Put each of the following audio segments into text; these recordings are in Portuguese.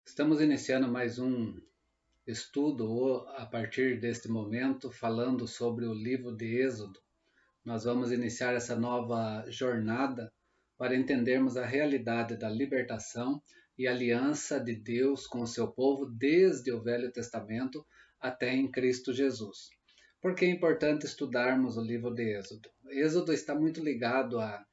Estamos iniciando mais um estudo a partir deste momento, falando sobre o livro de Êxodo. Nós vamos iniciar essa nova jornada para entendermos a realidade da libertação e aliança de Deus com o seu povo desde o Velho Testamento até em Cristo Jesus. Por que é importante estudarmos o livro de Êxodo? Êxodo está muito ligado a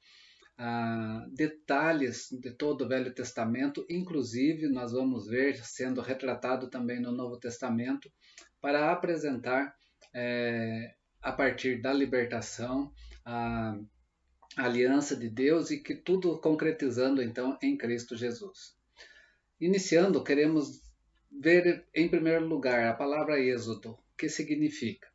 detalhes de todo o Velho Testamento, inclusive nós vamos ver sendo retratado também no Novo Testamento, para apresentar a partir da libertação a aliança de Deus e que tudo concretizando então em Cristo Jesus. Iniciando, queremos ver em primeiro lugar a palavra êxodo, que significa.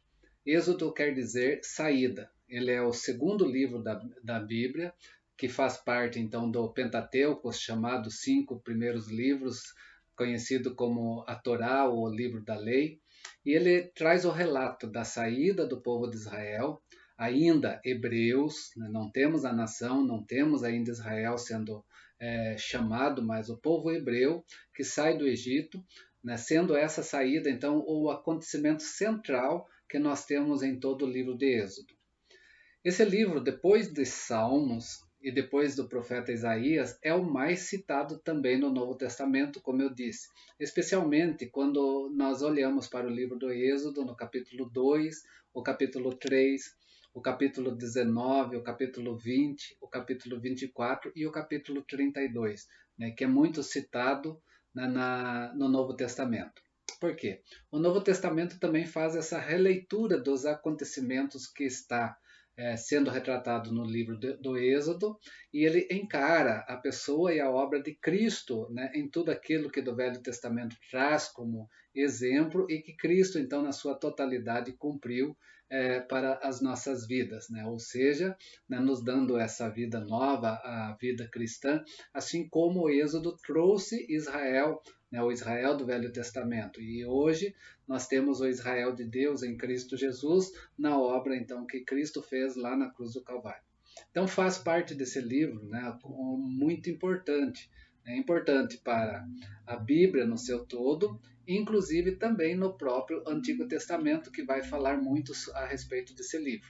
Êxodo quer dizer saída. Ele é o segundo livro da Bíblia, que faz parte então do Pentateuco, os chamados 5 primeiros livros, conhecido como a Torá, ou o livro da lei, e ele traz o relato da saída do povo de Israel, ainda hebreus, né? Não temos a nação, não temos ainda Israel sendo chamado, mas o povo hebreu que sai do Egito, né? Sendo essa saída então o acontecimento central que nós temos em todo o livro de Êxodo. Esse livro, depois de Salmos e depois do profeta Isaías, é o mais citado também no Novo Testamento, como eu disse, especialmente quando nós olhamos para o livro do Êxodo, no capítulo 2, o capítulo 3, o capítulo 19, o capítulo 20, o capítulo 24 e o capítulo 32, né, que é muito citado no Novo Testamento. Por quê? O Novo Testamento também faz essa releitura dos acontecimentos que está sendo retratado no livro do Êxodo, e ele encara a pessoa e a obra de Cristo, né, em tudo aquilo que do Velho Testamento traz como exemplo e que Cristo, então, na sua totalidade, cumpriu para as nossas vidas, né? Ou seja, né, nos dando essa vida nova, a vida cristã, assim como o Êxodo trouxe Israel, né, o Israel do Velho Testamento. E hoje nós temos o Israel de Deus em Cristo Jesus, na obra então que Cristo fez lá na cruz do Calvário. Então faz parte desse livro, né, muito importante. É importante para a Bíblia no seu todo, inclusive também no próprio Antigo Testamento, que vai falar muito a respeito desse livro.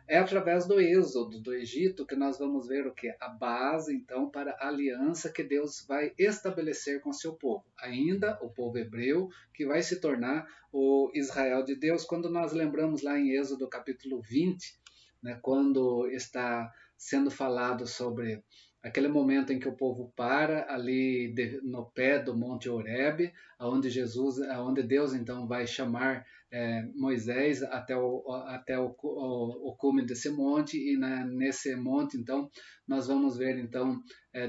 É através do êxodo do Egito que nós vamos ver o que? A base, então, para a aliança que Deus vai estabelecer com seu povo. Ainda o povo hebreu, que vai se tornar o Israel de Deus. Quando nós lembramos lá em Êxodo capítulo 20, né, quando está sendo falado sobre aquele momento em que o povo para ali no pé do Monte Horebe, aonde Deus então vai chamar Moisés até o cume desse monte, e nesse monte então nós vamos ver então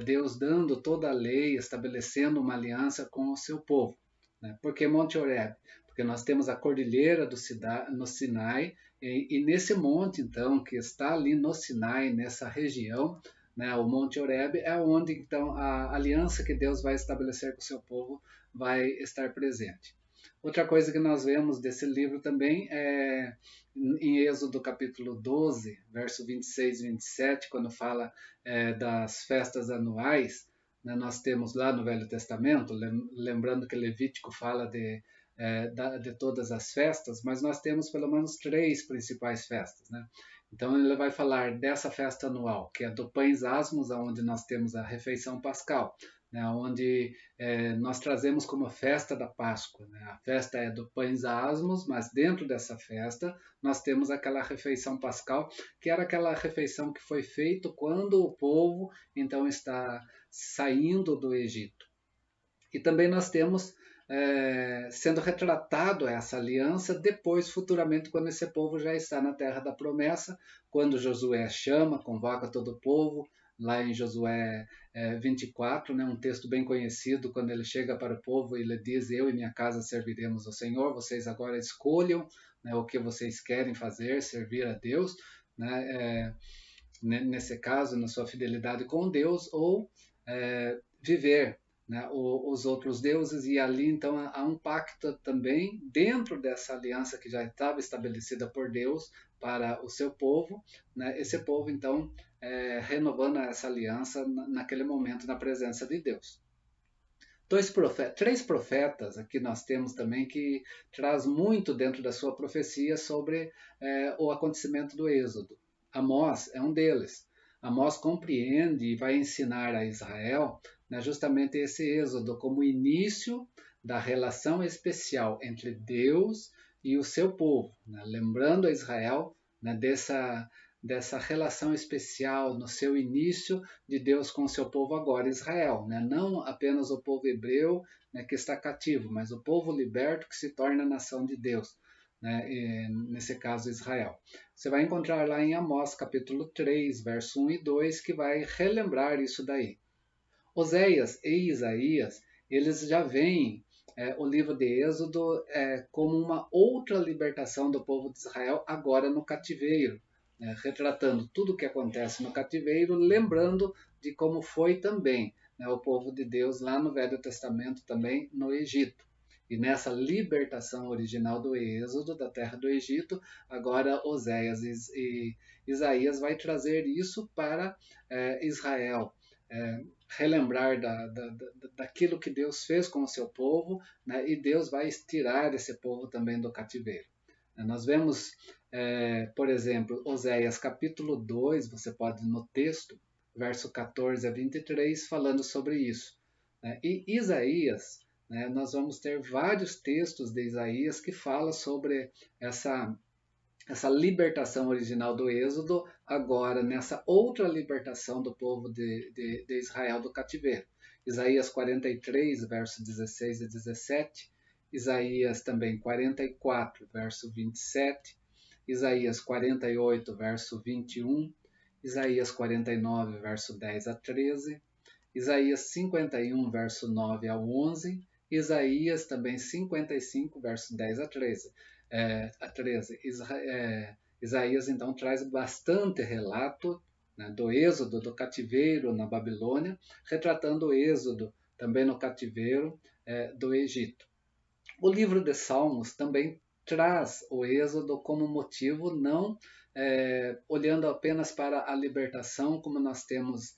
Deus dando toda a lei, estabelecendo uma aliança com o seu povo. Né? Por que Monte Horebe? Porque nós temos a cordilheira no Sinai, e nesse monte então que está ali no Sinai, nessa região, né, o Monte Horebe é onde então a aliança que Deus vai estabelecer com o seu povo vai estar presente. Outra coisa que nós vemos desse livro também é em Êxodo capítulo 12, verso 26 e 27, quando fala das festas anuais, né, nós temos lá no Velho Testamento, lembrando que Levítico fala de todas as festas, mas nós temos pelo menos 3 principais festas, né? Então ele vai falar dessa festa anual, que é do Pães Asmos, onde nós temos a refeição pascal, né, onde nós trazemos como festa da Páscoa. Né? A festa é do Pães Asmos, mas dentro dessa festa nós temos aquela refeição pascal, que era aquela refeição que foi feita quando o povo então está saindo do Egito. E também nós temos sendo retratado essa aliança depois, futuramente, quando esse povo já está na terra da promessa, quando Josué chama, convoca todo o povo, lá em Josué 24, né, um texto bem conhecido, quando ele chega para o povo e ele diz: eu e minha casa serviremos ao Senhor, vocês agora escolham, né, o que vocês querem fazer, servir a Deus, né, nesse caso, na sua fidelidade com Deus, ou viver, né, os outros deuses. E ali então há um pacto também dentro dessa aliança que já estava estabelecida por Deus para o seu povo, né, esse povo então renovando essa aliança naquele momento na presença de Deus. Três profetas aqui nós temos também que traz muito dentro da sua profecia sobre o acontecimento do Êxodo. Amós é um deles. Amós compreende e vai ensinar a Israel, né, justamente esse Êxodo como início da relação especial entre Deus e o seu povo, né, lembrando a Israel, né, dessa relação especial no seu início de Deus com o seu povo agora, Israel, né? Não apenas o povo hebreu, né, que está cativo, mas o povo liberto que se torna a nação de Deus, né? E, nesse caso, Israel. Você vai encontrar lá em Amós, capítulo 3, verso 1 e 2, que vai relembrar isso daí. Oséias e Isaías, eles já veem o livro de Êxodo como uma outra libertação do povo de Israel agora no cativeiro, né, retratando tudo o que acontece no cativeiro, lembrando de como foi também, né, o povo de Deus lá no Velho Testamento também no Egito. E nessa libertação original do Êxodo, da terra do Egito, agora Oséias e Isaías vai trazer isso para Israel, relembrar daquilo que Deus fez com o seu povo, né, e Deus vai tirar esse povo também do cativeiro. Nós vemos, por exemplo, Oséias capítulo 2, você pode no texto, verso 14 a 23, falando sobre isso. E Isaías, né, nós vamos ter vários textos de Isaías que falam sobre essa libertação original do Êxodo, agora nessa outra libertação do povo de Israel do cativeiro. Isaías 43, verso 16 e 17, Isaías também 44, verso 27, Isaías 48, verso 21, Isaías 49, verso 10 a 13, Isaías 51, verso 9 a 11, Isaías também 55, verso 10 a 13. A 13. Isaías então traz bastante relato, né, do êxodo, do cativeiro na Babilônia, retratando o êxodo também no cativeiro do Egito. O livro de Salmos também traz o êxodo como motivo, não olhando apenas para a libertação, como nós temos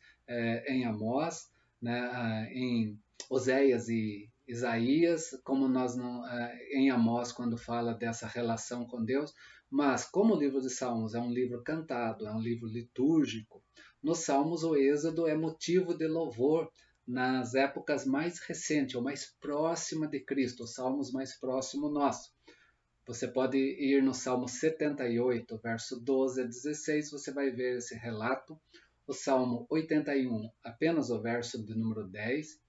em Amós, né, em Oséias e Isaías, como nós não, em Amós, quando fala dessa relação com Deus, mas como o livro de Salmos é um livro cantado, é um livro litúrgico, nos Salmos o êxodo é motivo de louvor nas épocas mais recentes, ou mais próxima de Cristo, os salmos mais próximos nosso. Você pode ir no Salmo 78, verso 12 a 16, você vai ver esse relato. O Salmo 81, apenas o verso de número 10.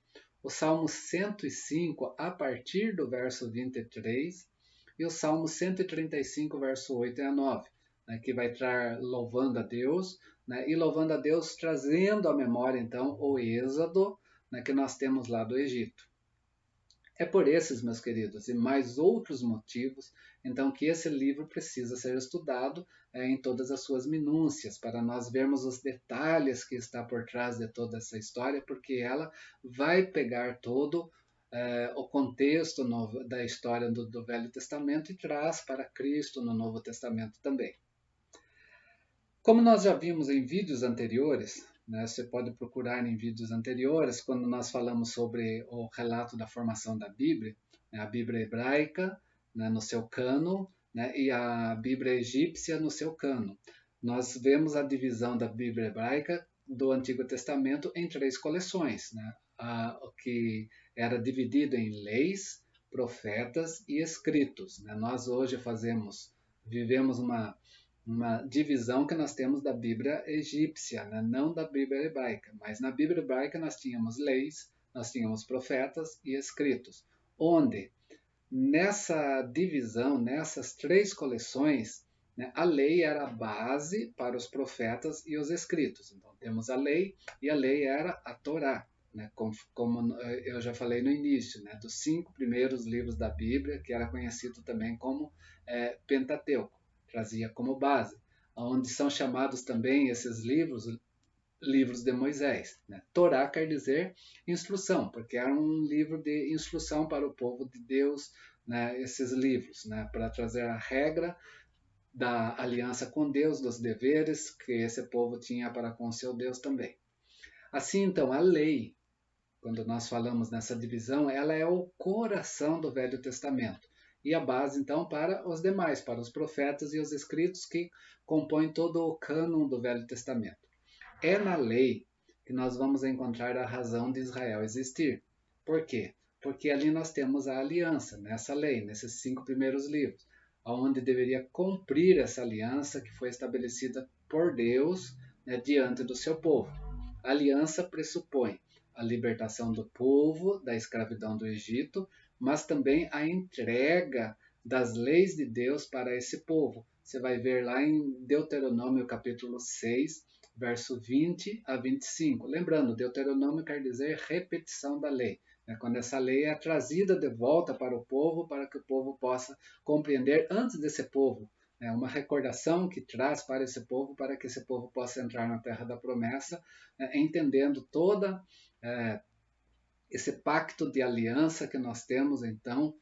O Salmo 105, a partir do verso 23. E o Salmo 135, verso 8 a 9, né, que vai estar louvando a Deus, né, e louvando a Deus trazendo à memória, então, o êxodo, né, que nós temos lá do Egito. É por esses, meus queridos, e mais outros motivos, então, que esse livro precisa ser estudado em todas as suas minúcias, para nós vermos os detalhes que está por trás de toda essa história, porque ela vai pegar todo o contexto da história do Velho Testamento e traz para Cristo no Novo Testamento também. Como nós já vimos em vídeos anteriores, né, você pode procurar em vídeos anteriores, quando nós falamos sobre o relato da formação da Bíblia, né, a Bíblia hebraica, né, no seu cano, né, e a Bíblia egípcia no seu cano. Nós vemos a divisão da Bíblia hebraica do Antigo Testamento em 3 coleções, né, que era dividido em leis, profetas e escritos. Né. Nós hoje vivemos uma divisão que nós temos da Bíblia egípcia, né? Não da Bíblia hebraica. Mas na Bíblia hebraica nós tínhamos leis, nós tínhamos profetas e escritos, onde nessa divisão, nessas 3 coleções, né, a lei era a base para os profetas e os escritos. Então temos a lei, e a lei era a Torá, né, como eu já falei no início, né, dos 5 primeiros livros da Bíblia, que era conhecido também como Pentateuco, trazia como base, onde são chamados também esses livros de Moisés. Né? Torá quer dizer instrução, porque era um livro de instrução para o povo de Deus, né? Esses livros, né? Para trazer a regra da aliança com Deus, dos deveres que esse povo tinha para com seu Deus também. Assim, então, a lei quando nós falamos nessa divisão, ela é o coração do Velho Testamento e a base, então, para os demais, para os profetas e os escritos que compõem todo o cânon do Velho Testamento. É na lei que nós vamos encontrar a razão de Israel existir. Por quê? Porque ali nós temos a aliança, nessa lei, nesses 5 primeiros livros, onde deveria cumprir essa aliança que foi estabelecida por Deus, né, diante do seu povo. A aliança pressupõe a libertação do povo da escravidão do Egito, mas também a entrega das leis de Deus para esse povo. Você vai ver lá em Deuteronômio capítulo 6, verso 20 a 25. Lembrando, Deuteronômio quer dizer repetição da lei. Quando essa lei é trazida de volta para o povo, para que o povo possa compreender antes desse povo. Uma recordação que traz para esse povo, para que esse povo possa entrar na terra da promessa, entendendo toda esse pacto de aliança que nós temos, então,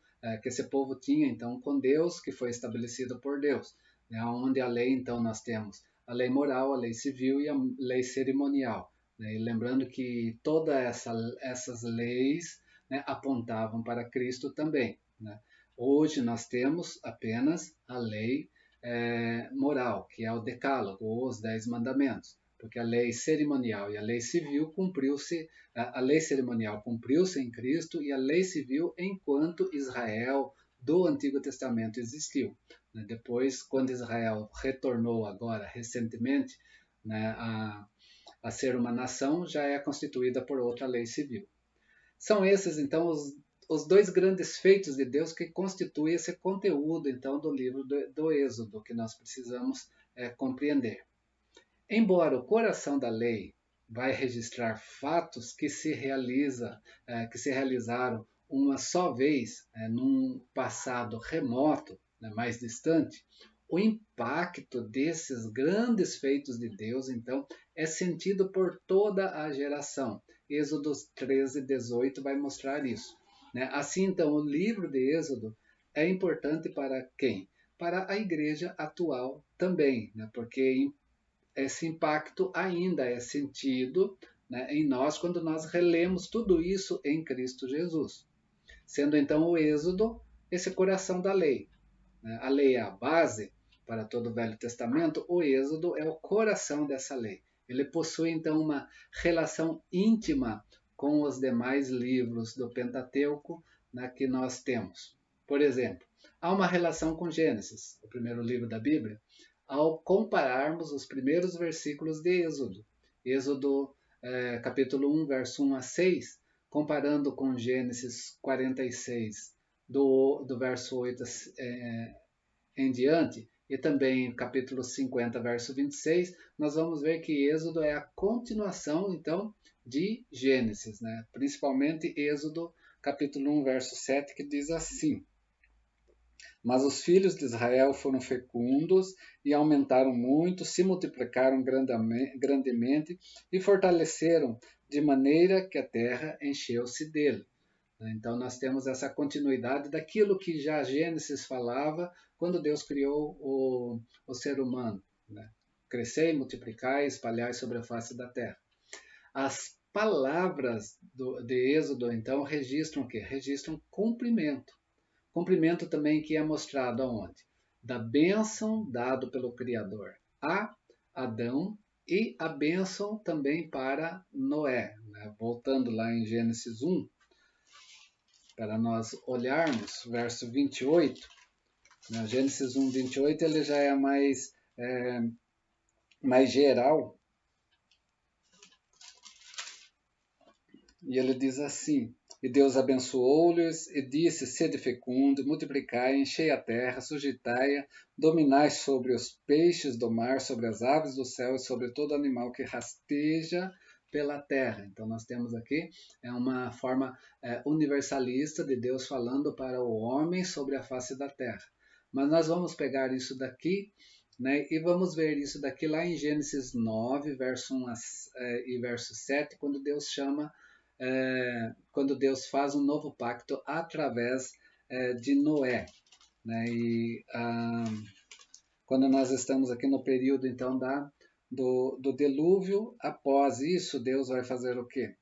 que esse povo tinha, então, com Deus, que foi estabelecido por Deus. Onde a lei, então, nós temos a lei moral, a lei civil e a lei cerimonial. E lembrando que todas essas leis, apontavam para Cristo também. Hoje nós temos apenas a lei moral, que é o decálogo, ou os 10 mandamentos, porque a lei cerimonial e a lei civil cumpriu-se, a lei cerimonial cumpriu-se em Cristo e a lei civil enquanto Israel do Antigo Testamento existiu. Depois, quando Israel retornou agora, recentemente, a ser uma nação, já é constituída por outra lei civil. São esses, então, os 2 grandes feitos de Deus que constituem esse conteúdo, então, do livro do Êxodo, que nós precisamos compreender. Embora o coração da lei vai registrar fatos que se realizaram uma só vez, num passado remoto, mais distante, o impacto desses grandes feitos de Deus, então, é sentido por toda a geração. Êxodo 13, 18 vai mostrar isso. Assim, então, o livro de Êxodo é importante para quem? Para a igreja atual também, porque esse impacto ainda é sentido em nós quando nós relemos tudo isso em Cristo Jesus. Sendo então o Êxodo esse coração da lei. A lei é a base para todo o Velho Testamento, o Êxodo é o coração dessa lei. Ele possui então uma relação íntima com os demais livros do Pentateuco que nós temos. Por exemplo, há uma relação com Gênesis, o primeiro livro da Bíblia, ao compararmos os primeiros versículos de Êxodo. Êxodo capítulo 1, verso 1 a 6, comparando com Gênesis 46, do verso 8 em diante, e também capítulo 50, verso 26, nós vamos ver que Êxodo é a continuação, então, de Gênesis, principalmente Êxodo capítulo 1, verso 7, que diz assim: Mas os filhos de Israel foram fecundos e aumentaram muito, se multiplicaram grandemente e fortaleceram de maneira que a terra encheu-se dele. Então nós temos essa continuidade daquilo que já Gênesis falava quando Deus criou o ser humano. Crescei, multiplicai, espalhai sobre a face da terra. As palavras de Êxodo, então, registram o quê? Registram cumprimento. Cumprimento também que é mostrado aonde? Da bênção dado pelo Criador a Adão e a bênção também para Noé. Voltando lá em Gênesis 1, para nós olharmos, verso 28, Gênesis 1, 28, ele já é mais geral, e ele diz assim: E Deus abençoou-lhes e disse: Sede fecundo, multiplicai, enchei a terra, sujeitai-a, dominai sobre os peixes do mar, sobre as aves do céu e sobre todo animal que rasteja pela terra. Então nós temos aqui uma forma universalista de Deus falando para o homem sobre a face da terra. Mas nós vamos pegar isso daqui, e vamos ver isso daqui lá em Gênesis 9, verso 1 e verso 7, quando Deus chama, quando Deus faz um novo pacto através de Noé. Quando nós estamos aqui no período então do dilúvio, após isso Deus vai fazer o quê?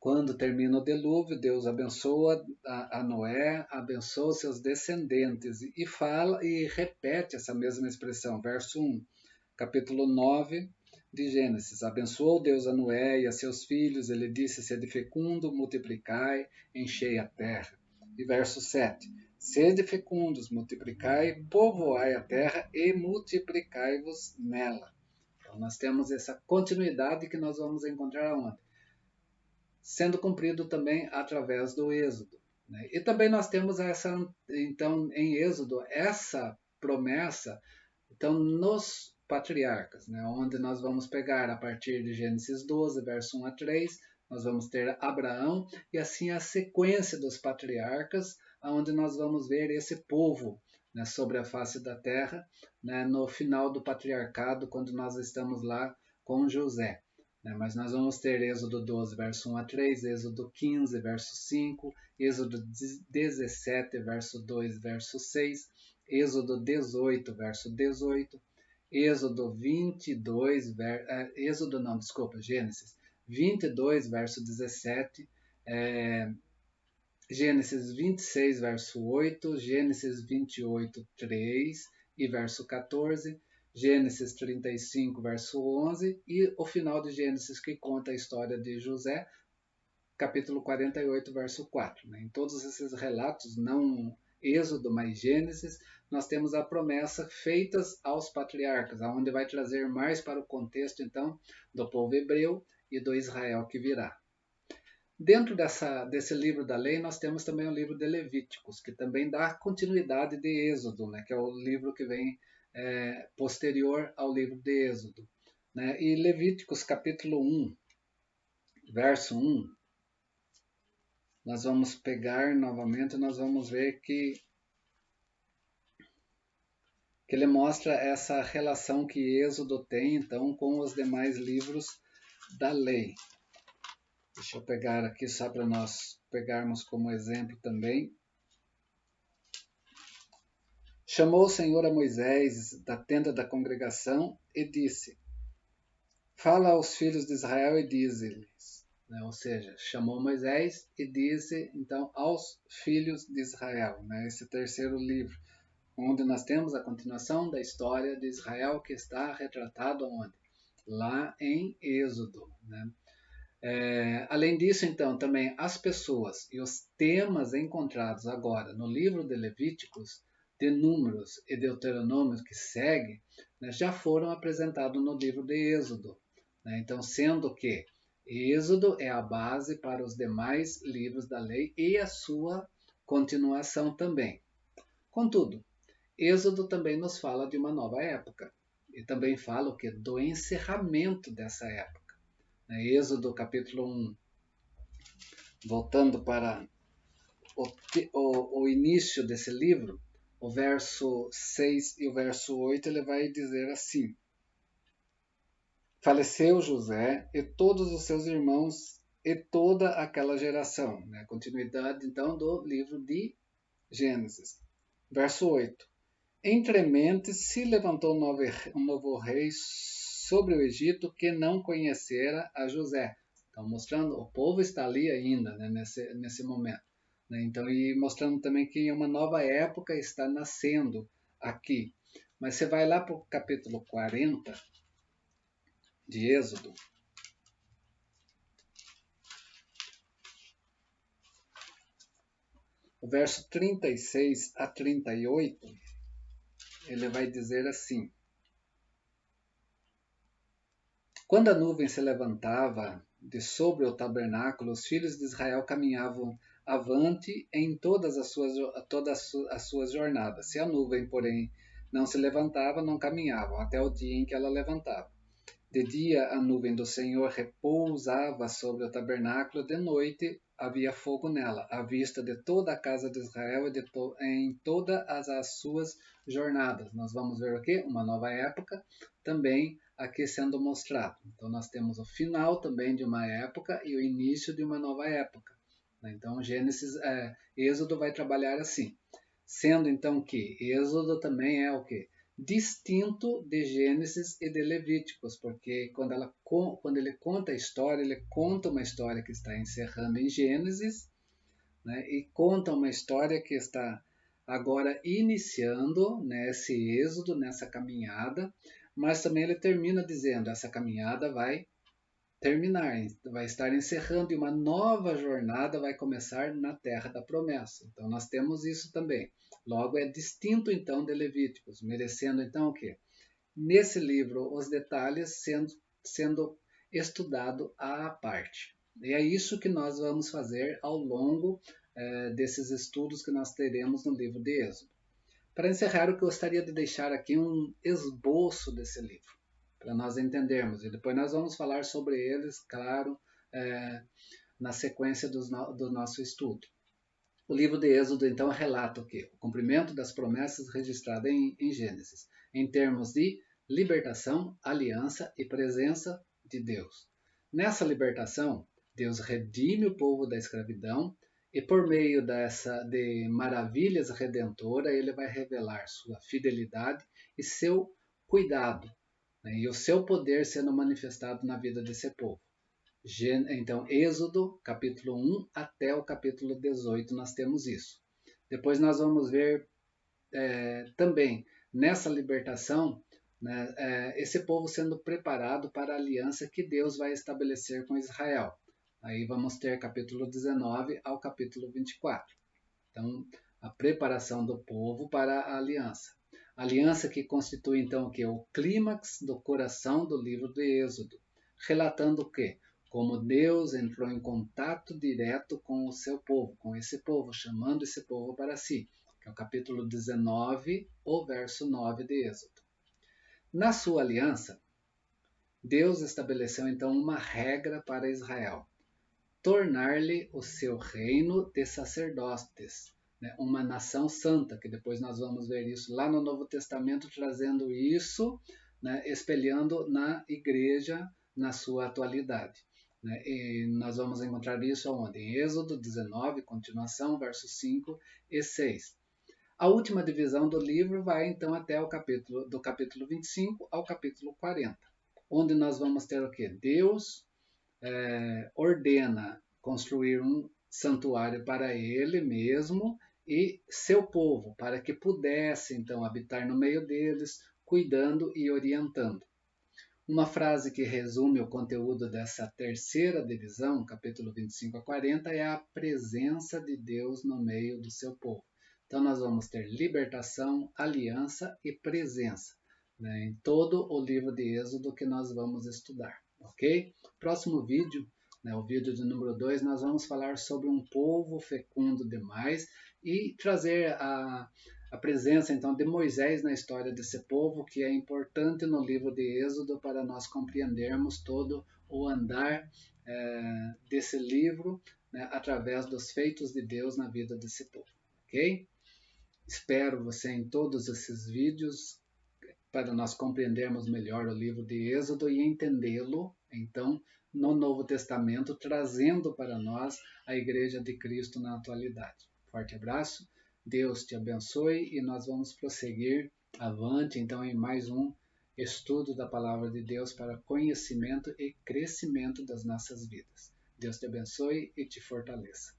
Quando termina o dilúvio, Deus abençoa a Noé, abençoa seus descendentes e fala e repete essa mesma expressão. Verso 1, capítulo 9 de Gênesis. Abençoou Deus a Noé e a seus filhos, ele disse: sede fecundo, multiplicai, enchei a terra. E verso 7, sede fecundos, multiplicai, povoai a terra e multiplicai-vos nela. Então nós temos essa continuidade que nós vamos encontrar onde? Sendo cumprido também através do Êxodo. Né? E também nós temos essa, então, em Êxodo, essa promessa, então, nos patriarcas, né? Onde nós vamos pegar a partir de Gênesis 12, verso 1 a 3, nós vamos ter Abraão e assim a sequência dos patriarcas, onde nós vamos ver esse povo, né, sobre a face da terra, né, no final do patriarcado, quando nós estamos lá com José. Mas nós vamos ter Êxodo 12, verso 1 a 3, Êxodo 15, verso 5, Êxodo 17, verso 2, verso 6, Êxodo 18, verso 18, Êxodo 22, Gênesis 22, verso 17, Gênesis 26, verso 8, Gênesis 28, 3 e verso 14, Gênesis 35, verso 11 e o final de Gênesis que conta a história de José, capítulo 48, verso 4. Em todos esses relatos, não Êxodo, mas Gênesis, nós temos a promessa feitas aos patriarcas, onde vai trazer mais para o contexto, então, do povo hebreu e do Israel que virá. Dentro desse livro da lei, nós temos também o livro de Levíticos, que também dá continuidade de Êxodo, né, que é o livro que vem posterior ao livro de Êxodo. Né? E Levíticos capítulo 1, verso 1, nós vamos pegar novamente, nós vamos ver que ele mostra essa relação que Êxodo tem, então, com os demais livros da lei. Deixa eu pegar aqui só para nós pegarmos como exemplo também. Chamou o Senhor a Moisés da tenda da congregação e disse: fala aos filhos de Israel e dize-lhes, né? Ou seja, chamou Moisés e disse então aos filhos de Israel, né? Esse terceiro livro, onde nós temos a continuação da história de Israel que está retratado onde? Lá em Êxodo, né? Além disso, então, também as pessoas e os temas encontrados agora no livro de Levíticos, de Números e Deuteronômio que segue, né, já foram apresentados no livro de Êxodo. Né? Então, sendo que Êxodo é a base para os demais livros da lei e a sua continuação também. Contudo, Êxodo também nos fala de uma nova época e também fala o que? Do encerramento dessa época. Êxodo capítulo 1, voltando para o início desse livro, o verso 6 e o verso 8, ele vai dizer assim: faleceu José e todos os seus irmãos e toda aquela geração. Né? Continuidade, então, do livro de Gênesis. Verso 8. Entre mentes se levantou um novo rei sobre o Egito que não conhecera a José. Então, mostrando, o povo está ali ainda, né, nesse momento. Né? Então, e mostrando também que uma nova época está nascendo aqui. Mas você vai lá para o capítulo 40 de Êxodo. O verso 36 a 38, ele vai dizer assim: quando a nuvem se levantava de sobre o tabernáculo, os filhos de Israel caminhavam avante em todas as suas jornadas. Se a nuvem, porém, não se levantava, não caminhavam, até o dia em que ela levantava. De dia a nuvem do Senhor repousava sobre o tabernáculo, de noite havia fogo nela, à vista de toda a casa de Israel e em todas as suas jornadas. Nós vamos ver aqui uma nova época também aqui sendo mostrado. Então nós temos o final também de uma época e o início de uma nova época. Então Êxodo vai trabalhar assim. Sendo então que Êxodo também é o que? distinto de Gênesis e de Levíticos, porque quando ele conta a história, ele conta uma história que está encerrando em Gênesis, né, e conta uma história que está agora iniciando nesse êxodo, nessa caminhada, mas também ele termina dizendo: essa caminhada vai terminar, vai estar encerrando e uma nova jornada vai começar na Terra da Promessa. Então nós temos isso também. Logo é distinto então de Levíticos, merecendo então o quê? Nesse livro os detalhes sendo estudado à parte. E é isso que nós vamos fazer ao longo desses estudos que nós teremos no livro de Êxodo. Para encerrar, eu gostaria de deixar aqui um esboço desse livro, para nós entendermos. E depois nós vamos falar sobre eles, claro, na sequência do nosso estudo. O livro de Êxodo, então, relata o quê? O cumprimento das promessas registradas em Gênesis, em termos de libertação, aliança e presença de Deus. Nessa libertação, Deus redime o povo da escravidão e por meio de maravilhas redentoras, ele vai revelar sua fidelidade e seu cuidado, né, e o seu poder sendo manifestado na vida desse povo. Então, Êxodo, capítulo 1 até o capítulo 18, nós temos isso. Depois nós vamos ver também, nessa libertação, né, esse povo sendo preparado para a aliança que Deus vai estabelecer com Israel. Aí vamos ter capítulo 19 ao capítulo 24. Então, a preparação do povo para a aliança. Aliança que constitui, então, o clímax do coração do livro de Êxodo, relatando o quê? Como Deus entrou em contato direto com o seu povo, com esse povo, chamando esse povo para si, que é o capítulo 19, o verso 9 de Êxodo. Na sua aliança, Deus estabeleceu então uma regra para Israel: tornar-lhe o seu reino de sacerdotes, né? Uma nação santa, que depois nós vamos ver isso lá no Novo Testamento, trazendo isso, né? Espelhando na igreja na sua atualidade. Né? E nós vamos encontrar isso aonde? Em Êxodo 19, continuação, versos 5 e 6. A última divisão do livro vai então até o capítulo 25 ao capítulo 40, onde nós vamos ter o quê? Deus ordena construir um santuário para ele mesmo e seu povo, para que pudesse então habitar no meio deles, cuidando e orientando. Uma frase que resume o conteúdo dessa terceira divisão, capítulo 25 a 40, é a presença de Deus no meio do seu povo. Então nós vamos ter libertação, aliança e presença, né, em todo o livro de Êxodo que nós vamos estudar, ok? Próximo vídeo, né, o vídeo de número 2, nós vamos falar sobre um povo fecundo demais e trazer a presença então de Moisés na história desse povo, que é importante no livro de Êxodo para nós compreendermos todo o andar desse livro, né, através dos feitos de Deus na vida desse povo, ok? Espero você em todos esses vídeos para nós compreendermos melhor o livro de Êxodo e entendê-lo, então, no Novo Testamento, trazendo para nós a Igreja de Cristo na atualidade. Forte abraço, Deus te abençoe e nós vamos prosseguir avante, então, em mais um estudo da Palavra de Deus para conhecimento e crescimento das nossas vidas. Deus te abençoe e te fortaleça.